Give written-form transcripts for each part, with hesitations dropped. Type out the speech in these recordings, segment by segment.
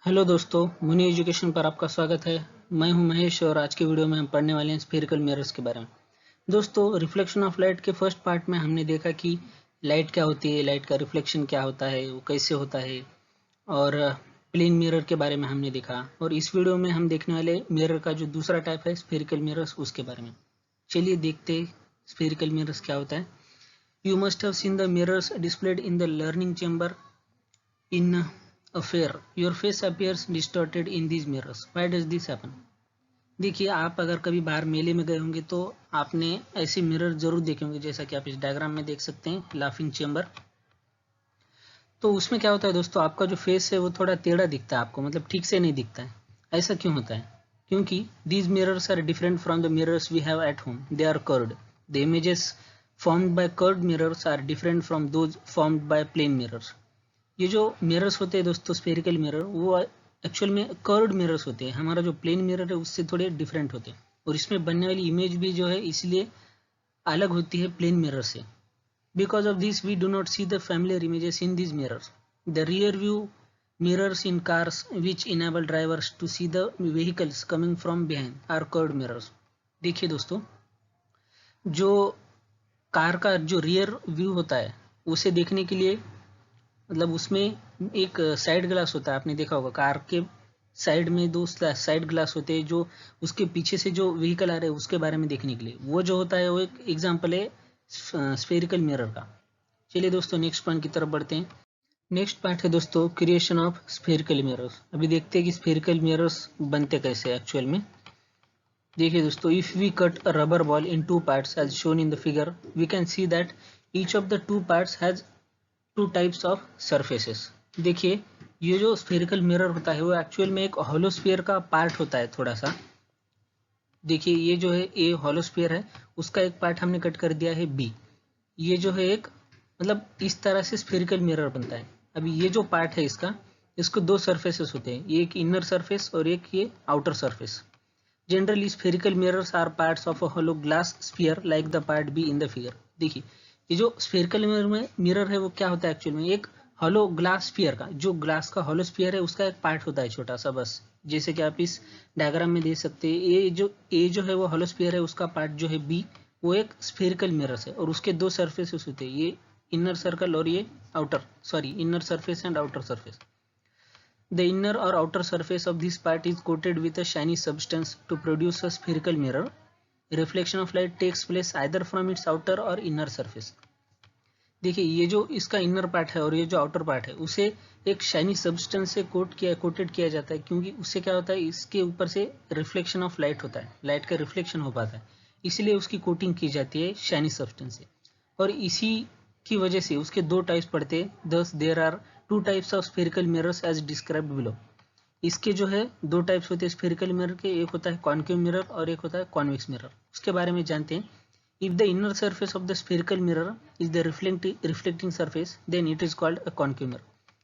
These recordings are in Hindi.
हेलो दोस्तों, मुनि एजुकेशन पर आपका स्वागत है। मैं हूं महेश और आज के वीडियो में हम पढ़ने वाले हैं स्फेरिकल मिरर्स के बारे में। दोस्तों, रिफ्लेक्शन ऑफ लाइट के फर्स्ट पार्ट में हमने देखा कि लाइट क्या होती है, लाइट का रिफ्लेक्शन क्या होता है, वो कैसे होता है, और प्लेन मिरर के बारे में हमने देखा। और इस वीडियो में हम देखने वाले मिरर का जो दूसरा टाइप है स्फेरिकल मिरर्स, उसके बारे में। चलिए देखते स्फेरिकल मिरर्स क्या होता है। You must have seen the mirrors displayed in the learning chamber in a fair. Your face appears distorted in these mirrors. Why does this happen? देखिए, आप अगर कभी बाहर मेले में गए होंगे तो आपने ऐसे मिरर जरूर देखे होंगे, जैसा कि आप इस डायग्राम में देख सकते हैं, लाफिंग चेंबर। तो उसमें क्या होता है दोस्तों, आपका जो फेस है वो थोड़ा टेढ़ा दिखता है आपको, मतलब ठीक से नहीं दिखता है। ऐसा क्यों होता है? क्योंकि these mirrors are different from the mirrors we have at home. They are curved. The images formed by curved mirrors are different from those formed by plane mirrors. ये जो मिरर्स होते हैं दोस्तों, स्फेरिकल मिरर, वो एक्चुअल में कर्व्ड मिरर्स होते हैं। हमारा जो प्लेन मिरर है उससे थोड़े डिफरेंट होते हैं, और इसमें बनने वाली इमेज भी जो है इसलिए अलग होती है प्लेन मिरर से। Because of this we do not see the familiar images in this mirrors. The rear view mirrors in cars which enable drivers to see the vehicles coming from behind are curved mirrors. देखिए दोस्तों, जो कार का जो रियर व्यू होता है उसे देखने के लिए, मतलब उसमें एक साइड ग्लास होता है, आपने देखा होगा कार के साइड में दो साइड ग्लास होते हैं जो उसके पीछे से जो व्हीकल आ रहे हैं उसके बारे में देखने के लिए। वो जो होता है वो एक एग्जांपल है स्फेरिकल मिरर का। चलिए दोस्तों, नेक्स्ट पॉइंट की तरफ बढ़ते हैं। नेक्स्ट पार्ट है दोस्तों क्रिएशन ऑफ स्फेरिकल मिरर्स। अभी देखते हैं कि स्फेरिकल मिरर्स बनते कैसे एक्चुअल में। देखिए दोस्तों, if we cut a rubber ball in two parts as shown in the figure, we can see that each of the two parts has two types of surfaces. देखिए, ये जो स्फेरिकल मिरर होता है वो एक्चुअल में एक हॉलोस्फीयर का पार्ट होता है थोड़ा सा। देखिए, ये जो है ए हॉलोस्फीयर है, उसका एक पार्ट हमने कट कर दिया है बी। ये जो है एक, मतलब इस तरह से स्फेरिकल मिरर बनता है। अभी ये जो पार्ट है इसका, इसको दो सरफेसेस होते हैं, एक इनर सरफेस और एक ये outer surface. Generally spherical mirrors are parts of a hollow glass sphere like the part B in the figure. देखिए, ये जो स्फेरिकल मिरर है वो क्या होता है एक्चुअल में, एक हॉलो ग्लास स्फीयर का, जो ग्लास का हॉलो स्फीयर है उसका एक पार्ट होता है छोटा सा, बस। जैसे कि आप इस डायग्राम में देख सकते हैं, ये जो है वो हॉलो स्फीयर है, उसका पार्ट जो है बी, वो एक स्फेरिकल मिरर है, और उसके दो सरफेसेस होते हैं, ये इनर सर्कल और ये inner surface and outer surface. The inner or outer surface of this part is coated with a shiny substance to produce a spherical mirror. Reflection of light takes place either from its outer or inner surface. देखिए, ये जो इसका इनर पार्ट है और ये जो आउटर पार्ट है उसे एक शाइनी सब्सटेंस से कोटेड किया जाता है, क्योंकि उससे क्या होता है, इसके ऊपर से रिफ्लेक्शन ऑफ लाइट होता है, लाइट का रिफ्लेक्शन हो पाता है, इसलिए उसकी कोटिंग की जाती है शाइनी सब्सटेंस से। और इसी की वजह से उसके दो टाइप्स पड़ते हैं। Thus there are two types of spherical mirrors as described below. इसके जो है दो टाइप्स होते हैं स्फेरिकल मिरर के, एक होता है कॉन्केव मिरर और एक होता है कॉन्वेक्स मिरर। उसके बारे में जानते हैं। If the inner surface of the spherical mirror is the reflecting surface, then it is called a concave mirror.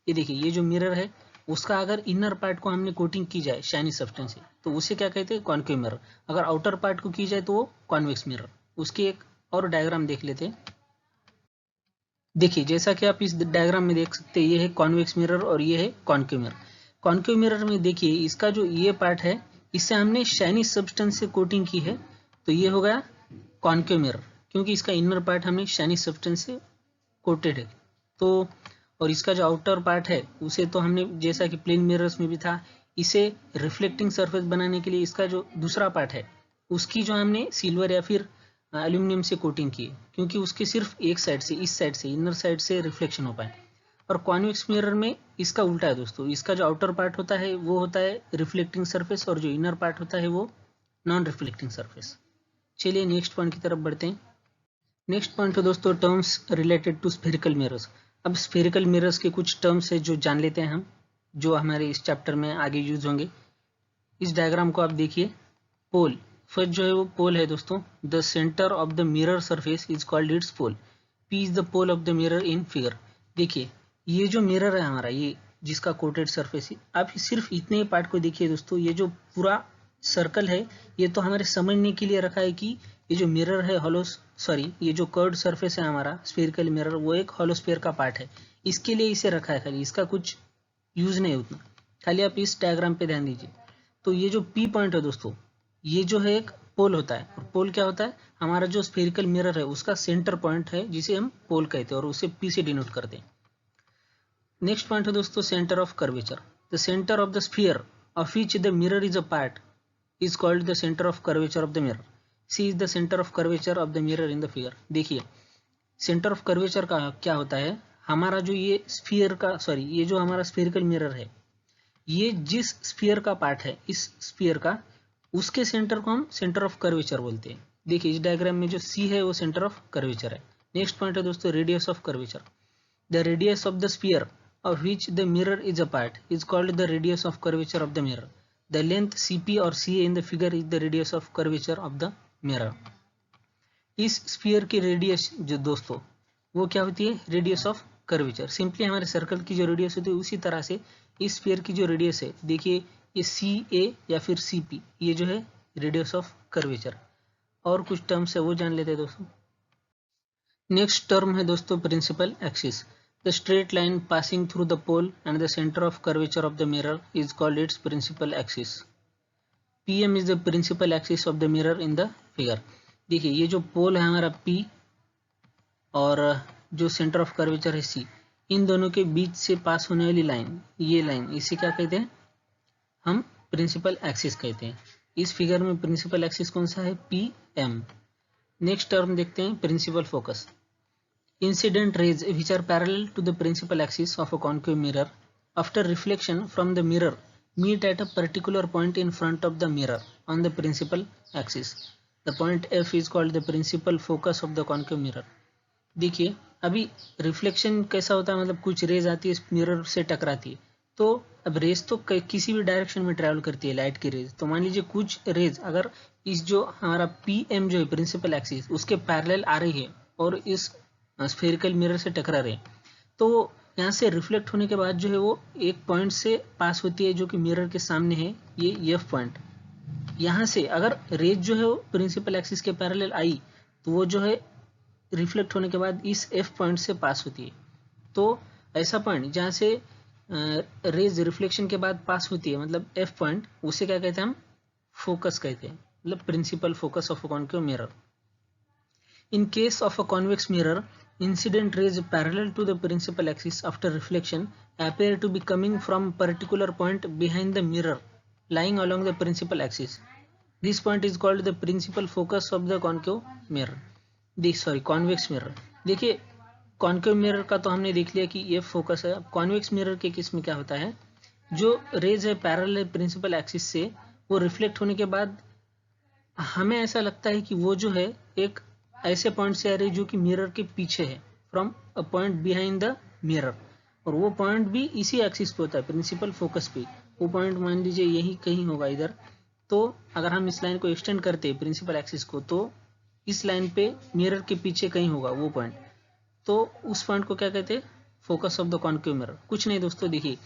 ये देखिए, ये जो मिरर है उसका अगर इनर पार्ट को हमने कोटिंग की जाए शाइनी सब्सटेंस से तो उसे क्या कहते हैं, कॉन्केव मिरर। अगर आउटर पार्ट को की जाए तो वो कॉन्वेक्स मिरर। उसकी एक और डायग्राम देख लेते हैं। देखिए, जैसा कि आप इस डायग्राम में देख सकते हैं, ये है कॉन्वेक्स मिरर और ये है कॉन्केव मिरर। कॉन्केव मिरर में देखिए, इसका जो ये पार्ट है इससे हमने शाइनी सब्सटेंस से कोटिंग की है, तो ये हो गया कॉन्केव मिरर, क्योंकि इसका इनर पार्ट हमने शाइनी सब्सटेंस से कोटेड है। तो और इसका जो आउटर पार्ट है उसे तो हमने, जैसा कि प्लेन मिरर्स में भी था, इसे रिफ्लेक्टिंग सरफेस बनाने के लिए इसका जो दूसरा पार्ट है उसकी जो हमने सिल्वर या फिर एल्यूमिनियम से कोटिंग की है, क्योंकि उसके सिर्फ एक साइड से, इस साइड से, इनर साइड से रिफ्लेक्शन हो पाए। और कॉन्वेक्स मिरर में इसका उल्टा है दोस्तों, इसका जो आउटर पार्ट होता है वो होता है रिफ्लेक्टिंग सरफेस और जो इनर पार्ट होता है वो नॉन रिफ्लेक्टिंग सरफेस। चलिए नेक्स्ट पॉइंट की तरफ बढ़ते हैं। नेक्स्ट पॉइंट है दोस्तों terms related to spherical mirrors. अब स्फेरिकल मिरर्स के कुछ टर्म्स है जो जान लेते हैं हम, जो हमारे इस चैप्टर में आगे यूज होंगे। इस डायग्राम को आप देखिए। पोल, फर्स्ट जो है वो पोल है दोस्तों। The centre of the mirror surface is called its pole. P is the pole of the mirror in figure. देखिए, ये जो मिरर है हमारा, ये जिसका कोटेड सरफेस है, आप सिर्फ इतने पार्ट को देखिए दोस्तों। ये जो पूरा सर्कल है ये तो हमारे समझने के लिए रखा है कि ये जो मिरर है ये जो कर्व्ड सरफेस है हमारा स्फेरिकल मिरर, वो एक हॉलोस्फीयर का पार्ट है, इसके लिए इसे रखा है खाली, इसका कुछ यूज नहीं उतना। खाली आप इस डायग्राम पे ध्यान दीजिए। तो ये जो पी पॉइंट है दोस्तों, ये जो है एक पोल होता है, और पोल क्या होता है, हमारा जो स्फेरिकल मिरर है उसका सेंटर पॉइंट है, जिसे हम पोल कहते हैं और उसे पी से डिनोट करते हैं। नेक्स्ट पॉइंट है दोस्तों centre of curvature. The centre of the sphere of which the mirror is a part is called the center of curvature of the mirror. C is the center of curvature of the mirror in the figure. देखिए सेंटर ऑफ कर्वेचर का क्या होता है, हमारा जो ये स्फीयर का ये जो हमारा स्फेरिकल मिरर है, ये जिस स्फीयर का पार्ट है, इस स्फीयर का, उसके सेंटर को हम सेंटर ऑफ कर्वेचर बोलते हैं। देखिए इस डायग्राम में जो सी है वो सेंटर ऑफ कर्वेचर है। नेक्स्ट पॉइंट है दोस्तों radius of curvature. The radius of the sphere of which the mirror is a part is called the radius of curvature of the mirror. The length CP or CA in the figure is the radius of curvature of the mirror. इस स्फीयर की रेडियस जो दोस्तों वो क्या होती है, रेडियस ऑफ कर्वेचर। सिंपली हमारे सर्कल की जो रेडियस होती है उसी तरह से इस स्फीयर की जो रेडियस है, देखिए ये CA या फिर CP, ये जो है रेडियस ऑफ कर्वेचर। और कुछ टर्म्स है वो जान लेते हैं दोस्तों। नेक्स्ट टर्म है दोस्तों principal axis. The straight line passing through the pole and the center of curvature of the mirror is called its principal axis. PM is the principal axis of the mirror in the figure. देखिए ये जो पोल है हमारा P और जो सेंटर ऑफ कर्वेचर है C, इन दोनों के बीच से पास होने वाली लाइन, ये लाइन, इसे क्या कहते हैं, हम प्रिंसिपल एक्सिस कहते हैं। इस फिगर में प्रिंसिपल एक्सिस कौन सा है, PM। नेक्स्ट टर्म देखते हैं principal focus. Incident rays which are parallel to the principal axis of a concave mirror after reflection from the mirror meet at a particular point in front of the mirror on the principal axis. The point F is called the principal focus of the concave mirror. देखिए अभी रिफ्लेक्शन कैसा होता है, मतलब कुछ रेज आती है इस मिरर से टकराती है, तो अब रेज तो किसी भी डायरेक्शन में ट्रैवल करती है, लाइट की रेज। तो मान लीजिए कुछ रेज अगर इस जो हमारा PM जो है प्रिंसिपल एक्सिस उसके पैरेलल आ रही है और इस स्फेरिकल मिरर से टकरा रहे, तो यहाँ से रिफ्लेक्ट होने के बाद जो है वो एक पॉइंट से पास होती है जो कि मिरर के सामने है, ये F पॉइंट। यहाँ से अगर रेज जो है वो प्रिंसिपल एक्सिस के पैरेलल आई तो वो जो है रिफ्लेक्ट होने के बाद इस F पॉइंट से पास होती है। तो ऐसा पॉइंट जहाँ से रेज रिफ्लेक्शन के बाद पास होती है, मतलब F पॉइंट, उसे क्या कहते हैं हम, फोकस कहते हैं, मतलब principal focus of a concave mirror. In case of a convex mirror, incident rays parallel to the principal axis after reflection appear to be coming from particular point behind the mirror lying along the principal axis. This point is called the principal focus of the concave mirror. Convex mirror. देखिए कॉन्केव मिरर का तो हमने देख लिया कि ये फोकस है। कॉन्वेक्स मिरर के केस में क्या होता है, जो रेज है पैरेलल प्रिंसिपल एक्सिस से, वो रिफ्लेक्ट होने के बाद हमें ऐसा लगता है कि वो जो है एक ऐसे पॉइंट से आ रही जो कि मिरर के पीछे है, from a point behind the mirror, और वो पॉइंट भी इसी एक्सिस पे होता है, प्रिंसिपल फोकस पे। वो पॉइंट मान लीजिए यही कहीं होगा इधर। तो अगर हम इस लाइन को एक्सटेंड करते हैं प्रिंसिपल एक्सिस को, तो इस लाइन पे मिरर के पीछे कहीं होगा वो पॉइंट। तो उस पॉइंट को क्या कहते हैं, focus of the concave mirror. कुछ नहीं दोस्तों, देखिए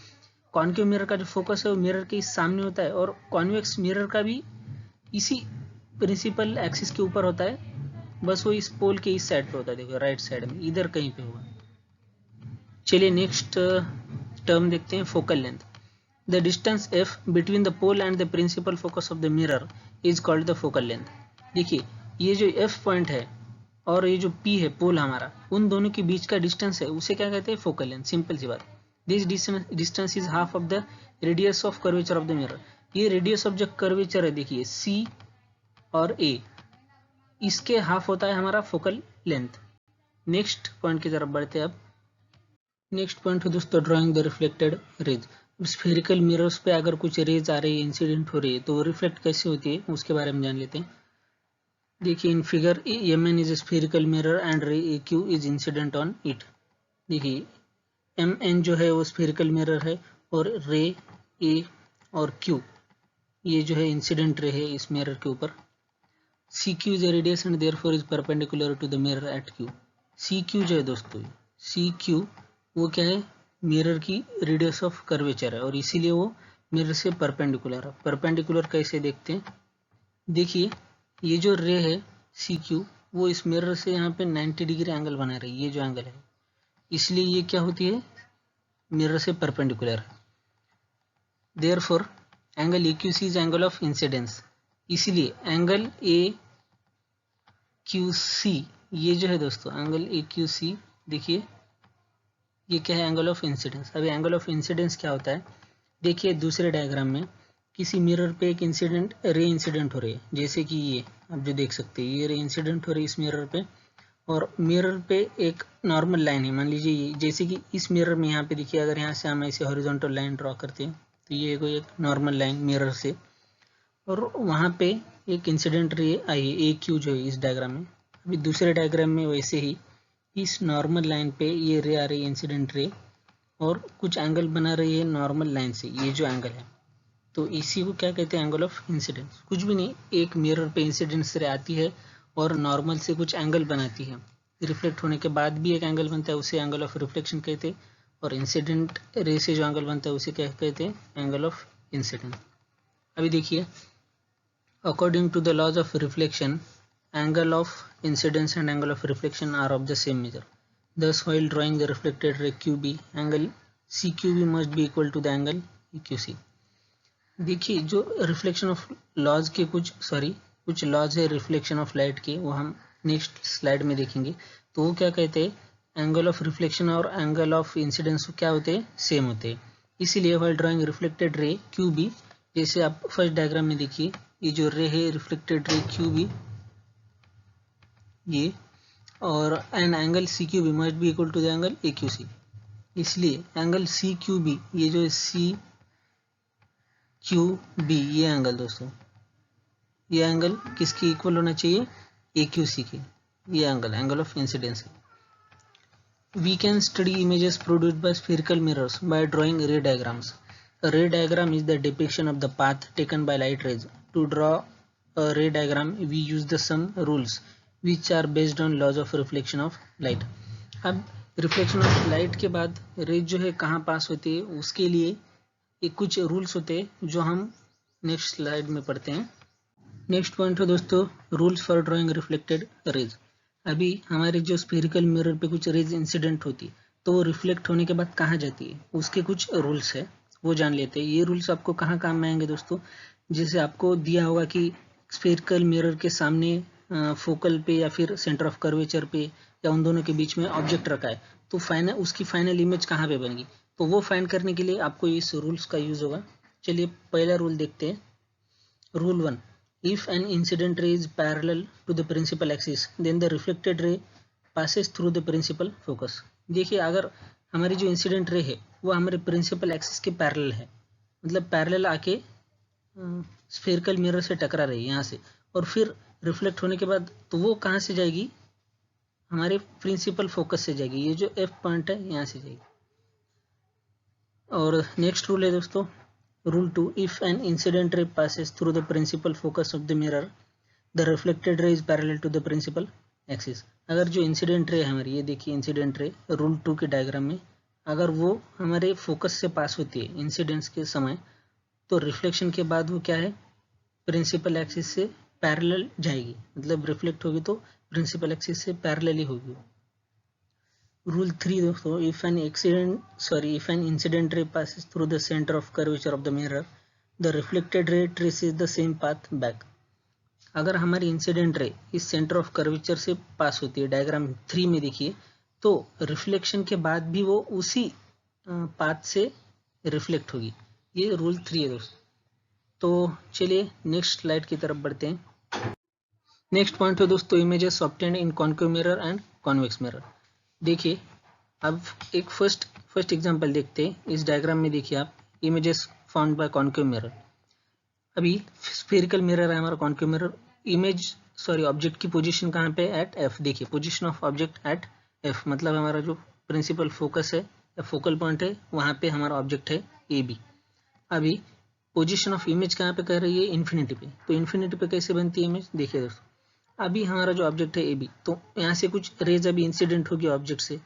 कॉन्केव मिरर का जो फोकस है वो मिरर के सामने होता है, और कॉन्वेक्स मिरर का भी इसी प्रिंसिपल एक्सिस के ऊपर होता है, बस वो इस पोल के इस साइड पे होता है, देखो राइट साइड में, इधर कहीं पे होगा। चलिए नेक्स्ट टर्म देखते हैं, focal length. The distance F between the pole and the principal focus of the mirror is called the focal length. देखिए ये जो F पॉइंट है और ये जो P है पोल हमारा, उन दोनों के बीच का डिस्टेंस है उसे क्या कहते हैं, फोकल लेंथ। सिंपल सी बात। This distance is half of the radius of curvature of the mirror. ये रेडियस ऑफ जो कर्वेचर है, देखिए C और A, इसके हाफ होता है हमारा फोकल लेंथ। नेक्स्ट पॉइंट की तरफ बढ़ते हैं अब। नेक्स्ट पॉइंट है दोस्तों drawing the reflected raise. Spherical mirrors पे अगर कुछ रेज आ रही है, इंसिडेंट हो रही है, तो रिफ्लेक्ट कैसे होती है उसके बारे में जान लेते हैं। देखिए in figure Mn is spherical mirror and रे AQ is incident on it. देखिए Mn जो है वो स्फेरिकल मिरर है और रे A और Q ये जो है इंसिडेंट रे है इस मिरर के ऊपर। CQ is a radius and therefore is perpendicular to the mirror at Q. CQ जो है दोस्तों, CQ वो क्या है, मिरर की रेडियस ऑफ कर्वेचर है और इसीलिए वो मिरर से परपेंडिकुलर है। परपेंडिकुलर कैसे देखते हैं, देखिए ये जो रे है CQ वो इस मिरर से यहाँ पे 90 डिग्री एंगल बना रही है, ये जो एंगल है, इसलिए ये क्या होती है, मिरर से परपेंडिकुलर है। Therefore angle AQC is angle of incidence, इसलिए एंगल AQC ये जो है दोस्तों एंगल AQC देखिए ये क्या है, एंगल ऑफ इंसिडेंस। अभी एंगल ऑफ इंसिडेंस क्या होता है, देखिए दूसरे डायग्राम में किसी मिरर पे एक इंसिडेंट रे इंसिडेंट हो रही है, जैसे कि ये आप जो देख सकते हैं ये रे इंसिडेंट हो रही है इस मिरर पे, और मिरर पे एक नॉर्मल लाइन है, मान लीजिए ये, जैसे कि इस मिरर में यहाँ पे देखिए अगर यहाँ से हम ऐसे हॉरिजॉन्टल लाइन ड्रॉ करते हैं तो ये कोई एक नॉर्मल लाइन मिरर से, और वहाँ पे एक इंसिडेंट रे आई है AQ जो है इस डायग्राम में। अभी दूसरे डायग्राम में वैसे ही इस नॉर्मल लाइन पे ये रे आ रही है इंसिडेंट रे, और कुछ एंगल बना रही है नॉर्मल लाइन से, ये जो एंगल है तो इसी को क्या कहते हैं, एंगल ऑफ इंसिडेंस। कुछ भी नहीं, एक मिरर पे इंसिडेंस रे आती है और नॉर्मल से कुछ एंगल बनाती है, रिफ्लेक्ट होने के बाद भी एक एंगल बनता है, उसे एंगल ऑफ रिफ्लेक्शन कहते हैं, और इंसिडेंट रे से जो एंगल बनता है उसे क्या कहते हैं, एंगल ऑफ इंसिडेंस। अभी देखिए according to the laws of reflection angle of incidence and angle of reflection are of the same measure. Thus, while drawing the reflected ray QB, angle CQB must be equal to the angle EQC. देखिए जो रिफ्लेक्शन ऑफ लॉज के कुछ लॉज है रिफ्लेक्शन ऑफ लाइट के, वो हम नेक्स्ट स्लाइड में देखेंगे। तो वो क्या कहते हैं, एंगल ऑफ रिफ्लेक्शन और एंगल ऑफ इंसिडेंस क्या होते हैं, सेम होते हैं। इसीलिए while drawing reflected ray QB, जैसे आप फर्स्ट डायग्राम में देखिए ये जो रे है रिफ्लेक्टेड रे QB ये, और an angle CQB must be equal to the angle AQC, इसलिए एंगल CQB ये जो CQB ये एंगल दोस्तों, ये एंगल किसकी इक्वल होना चाहिए, AQC के, ये एंगल ऑफ इंसिडेंस है। We can study images produced by spherical mirrors by drawing ray diagrams. A ray diagram is the depiction of the path taken by light rays. To draw a ray diagram, we use the some rules which are based on laws of reflection of light. अब रिफ्लेक्शन ऑफ लाइट के बाद रे जो है कहाँ पास होती है, उसके लिए एक कुछ रूल्स होते हैं जो हम नेक्स्ट स्लाइड में पढ़ते हैं। नेक्स्ट पॉइंट है दोस्तों rules for drawing reflected raise. अभी हमारे जो स्फेरिकल मिरर पे कुछ रेज इंसिडेंट होती है तो वो रिफ्लेक्ट होने के बाद कहाँ जाती है, उसके कुछ रूल्स है वो जान लेते हैं। ये रूल्स आपको कहाँ काम में आएंगे दोस्तों, जैसे आपको दिया होगा कि स्फेरिकल मिरर के सामने फोकल पे या फिर सेंटर ऑफ कर्वेचर पे या उन दोनों के बीच में ऑब्जेक्ट रखा है, तो उसकी फाइनल इमेज कहाँ पे बनेगी, तो वो फाइंड करने के लिए आपको इस रूल्स का यूज होगा। चलिए पहला रूल देखते हैं। Rule 1, if an incident ray is parallel to the principal axis then the reflected ray passes through the principal focus. देखिए अगर हमारी जो इंसिडेंट रे है वो हमारे प्रिंसिपल एक्सिस के पैरेलल है, मतलब पैरेलल आके स्फेरिकल मिरर से टकरा रही है यहाँ से, और फिर रिफ्लेक्ट होने के बाद तो वो कहाँ से जाएगी, हमारे प्रिंसिपल फोकस से जाएगी, ये जो F पॉइंट है यहाँ से जाएगी। और नेक्स्ट रूल है दोस्तों rule 2, if an incident ray passes through the principal focus of the mirror the reflected ray is parallel to the principal axis. अगर जो इंसिडेंट रे है हमारी, ये देखिए इंसिडेंट रे रूल 2 के डायग्राम में, अगर वो हमारे फोकस से पास होती है इंसिडेंस के समय, तो रिफ्लेक्शन के बाद वो क्या है, प्रिंसिपल एक्सिस से पैरेलल जाएगी, मतलब रिफ्लेक्ट होगी तो प्रिंसिपल एक्सिस से पैरेलल ही होगी। रूल 3 दोस्तों, इफ एन इंसिडेंट रे passes through the centre of curvature of the mirror the reflected रे traces the same path back. अगर हमारी इंसिडेंट रे इस सेंटर ऑफ कर्वेचर से पास होती है, डायग्राम 3 में देखिए, तो रिफ्लेक्शन के बाद भी वो उसी पाथ से रिफ्लेक्ट होगी। ये रूल 3 है दोस्तों। तो चलिए नेक्स्ट स्लाइड की तरफ बढ़ते हैं। नेक्स्ट पॉइंट है दोस्तों images obtained in concave mirror and convex mirror. देखिए अब एक फर्स्ट एग्जांपल देखते हैं। इस डायग्राम में देखिए आप images found by concave mirror. अभी स्फेरिकल मिरर है हमारा कॉन्केव मिरर, ऑब्जेक्ट की पोजीशन कहाँ पे, एट F। देखिए position of object at F, मतलब हमारा जो प्रिंसिपल फोकस है या फोकल पॉइंट है वहाँ पे हमारा ऑब्जेक्ट है AB। अभी पोजीशन ऑफ इमेज कहाँ पे कर रही है, इन्फिनिटी पे। तो इन्फिनिटी पे कैसे बनती है इमेज, देखिए दोस्तों अभी हमारा जो ऑब्जेक्ट है AB, तो यहाँ से कुछ रेज अभी इंसिडेंट होगी ऑब्जेक्ट से,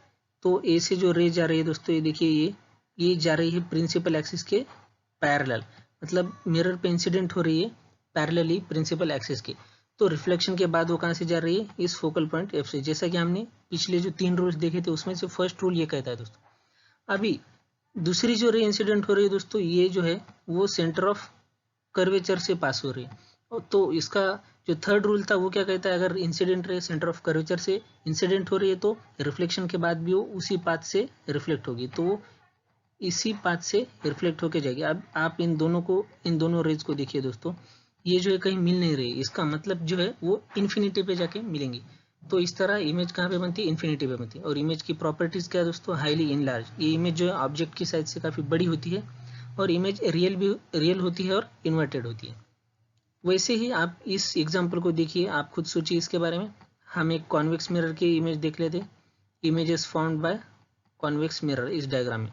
तो A से जो रेज जा रही है दोस्तों, ये देखिए ये जा रही है प्रिंसिपल एक्सिस के पैरेलल, मतलब मिरर पे इंसिडेंट हो रही है पैरेलली प्रिंसिपल एक्सिस के। तो रिफ्लेक्शन के बाद वो कहाँ से जा रही है, इस फोकल पॉइंट F से। जैसा कि हमने पिछले जो 3 रूल्स देखे थे उसमें से फर्स्ट रूल ये कहता है दोस्तों। अभी दूसरी जो रे इंसिडेंट हो रही है दोस्तों, ये जो है वो सेंटर ऑफ कर्वेचर से पास हो रही है। तो इसका जो थर्ड रूल था वो क्या कहता है, अगर incident ray centre of curvature से इंसिडेंट हो रही है तो रिफ्लेक्शन के बाद भी वो उसी पाथ से रिफ्लेक्ट होगी, तो इसी पाथ से रिफ्लेक्ट होके जाएगी। अब आप इन दोनों रेज को देखिए दोस्तों, ये जो है कहीं मिल नहीं रही, इसका मतलब जो है वो इन्फिनिटी पे जाके मिलेंगी। तो इस तरह इमेज कहाँ पे बनती है, इन्फिनिटी पे बनती है। और इमेज की प्रॉपर्टीज क्या है दोस्तों, हाईली इनलार्ज, ये इमेज जो है ऑब्जेक्ट की साइज से काफी बड़ी होती है, और इमेज रियल होती है और इन्वर्टेड होती है। वैसे ही आप इस एग्जाम्पल को देखिए, आप खुद सोचिए इसके बारे में। हम एक कॉन्वेक्स मिरर की इमेज देख लेते। Image is found by convex mirror इस डायग्राम में।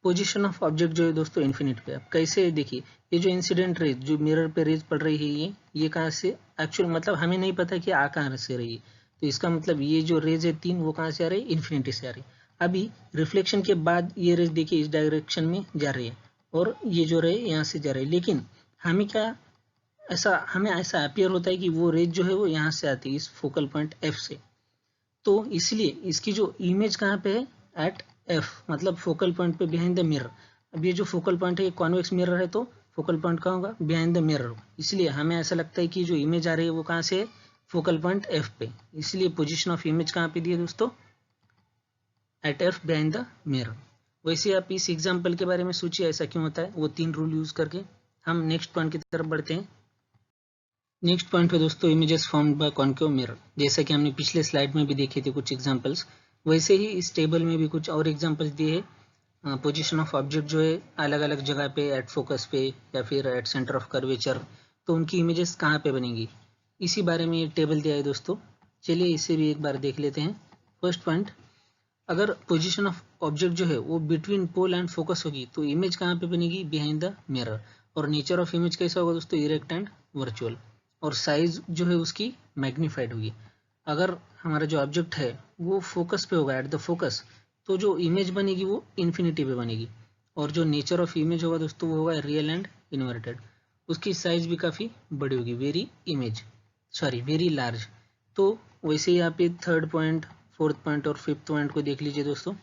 पोजीशन ऑफ ऑब्जेक्ट जो है दोस्तों इन्फिनिट पे। अब कैसे देखिए, ये जो इंसिडेंट रेज जो मिरर पे रेज पड़ रही है, ये कहाँ से एक्चुअल मतलब हमें नहीं पता कि आ कहाँ से रही है, तो इसका मतलब ये जो रेज है तीन, वो कहाँ से आ रही है, इन्फिनिटी से आ रही है। अभी रिफ्लेक्शन के बाद ये रेज देखिए इस डायरेक्शन में जा रही है, और ये जो रे यहाँ से जा रही है, लेकिन हमें ऐसा अपीयर होता है कि वो रेज जो है वो यहाँ से आती है, इस फोकल पॉइंट एफ से। तो इसलिए इसकी जो इमेज कहाँ पे है, एट एफ, मतलब फोकल पॉइंट पे बिहाइंड द मिरर। अब ये जो फोकल पॉइंट है ये कॉन्वेक्स मिरर है, तो फोकल पॉइंट कहाँ होगा, बिहाइंड द मिरर। इसलिए हमें ऐसा लगता है कि जो इमेज आ रही है वो कहाँ से है, फोकल पॉइंट एफ पे। इसलिए पोजीशन ऑफ इमेज कहाँ पे दी है दोस्तों, at F behind the mirror. वैसे आप इस एग्जाम्पल के बारे में सोचिए ऐसा क्यों होता है, वो तीन रूल यूज करके। हम नेक्स्ट पॉइंट की तरफ बढ़ते हैं। नेक्स्ट पॉइंट है दोस्तों, images formed by concave mirror. जैसा कि हमने पिछले स्लाइड में भी देखे थे कुछ एग्जांपल्स, वैसे ही इस टेबल में भी कुछ और एग्जांपल्स दिए हैं। पोजीशन ऑफ ऑब्जेक्ट जो है अलग अलग जगह पे, एट फोकस पे या फिर एट सेंटर ऑफ कर्वेचर, तो उनकी इमेजेस कहाँ पे बनेंगी, इसी बारे में ये टेबल दिया है दोस्तों। चलिए इसे भी एक बार देख लेते हैं। फर्स्ट पॉइंट, अगर पोजीशन ऑफ ऑब्जेक्ट जो है वो बिटवीन पोल एंड फोकस होगी तो इमेज कहाँ पे बनेगी, बिहाइंड द मिरर। और नेचर ऑफ इमेज कैसा होगा दोस्तों, इरेक्ट एंड वर्चुअल। और साइज जो है उसकी मैग्नीफाइड होगी। अगर हमारा जो ऑब्जेक्ट है वो फोकस पे होगा, एट द फोकस, तो जो इमेज बनेगी वो इन्फिनिटी पे बनेगी। और जो नेचर ऑफ इमेज होगा दोस्तों वो होगा रियल एंड इन्वर्टेड। उसकी साइज भी काफ़ी बड़ी होगी, वेरी लार्ज। तो वैसे ही आप ये थर्ड पॉइंट, फोर्थ पॉइंट और फिफ्थ पॉइंट को देख लीजिए दोस्तों।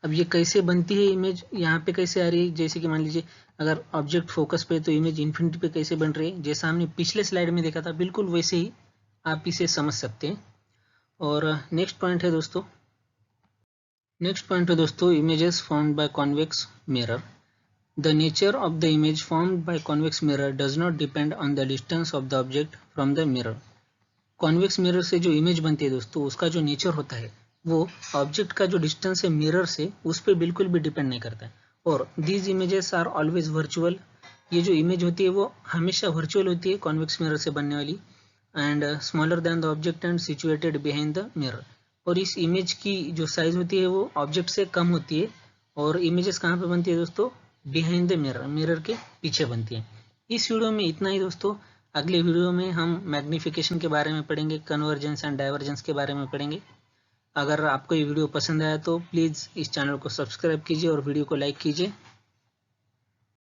अब ये कैसे बनती है इमेज, यहाँ पे कैसे आ रही है, जैसे कि मान लीजिए अगर ऑब्जेक्ट फोकस पे तो इमेज इन्फिनिटी पे कैसे बन रही है, जैसा हमने पिछले स्लाइड में देखा था, बिल्कुल वैसे ही आप इसे समझ सकते हैं। और नेक्स्ट पॉइंट है दोस्तों, images formed by convex mirror. The nature of the image formed by convex mirror does not depend on the distance of the object from the mirror. Convex mirror से जो इमेज बनती है दोस्तों, उसका जो नेचर होता है वो ऑब्जेक्ट का जो डिस्टेंस है मिरर से, उस पर बिल्कुल भी डिपेंड नहीं करता है। और these images are always virtual. ये जो इमेज होती है वो हमेशा वर्चुअल होती है, कॉन्वेक्स मिरर से बनने वाली। And smaller than the object and situated behind the mirror. और इस इमेज की जो साइज होती है वो ऑब्जेक्ट से कम होती है। और इमेजेस कहाँ पे बनती है दोस्तों, बिहाइंड द मिरर, मिरर के पीछे बनती है। इस वीडियो में इतना ही दोस्तों। अगले वीडियो में हम मैग्नीफिकेशन के बारे में पढ़ेंगे, कन्वर्जेंस एंड डाइवर्जेंस के बारे में पढ़ेंगे। अगर आपको ये वीडियो पसंद आया तो प्लीज़ इस चैनल को सब्सक्राइब कीजिए और वीडियो को लाइक कीजिए।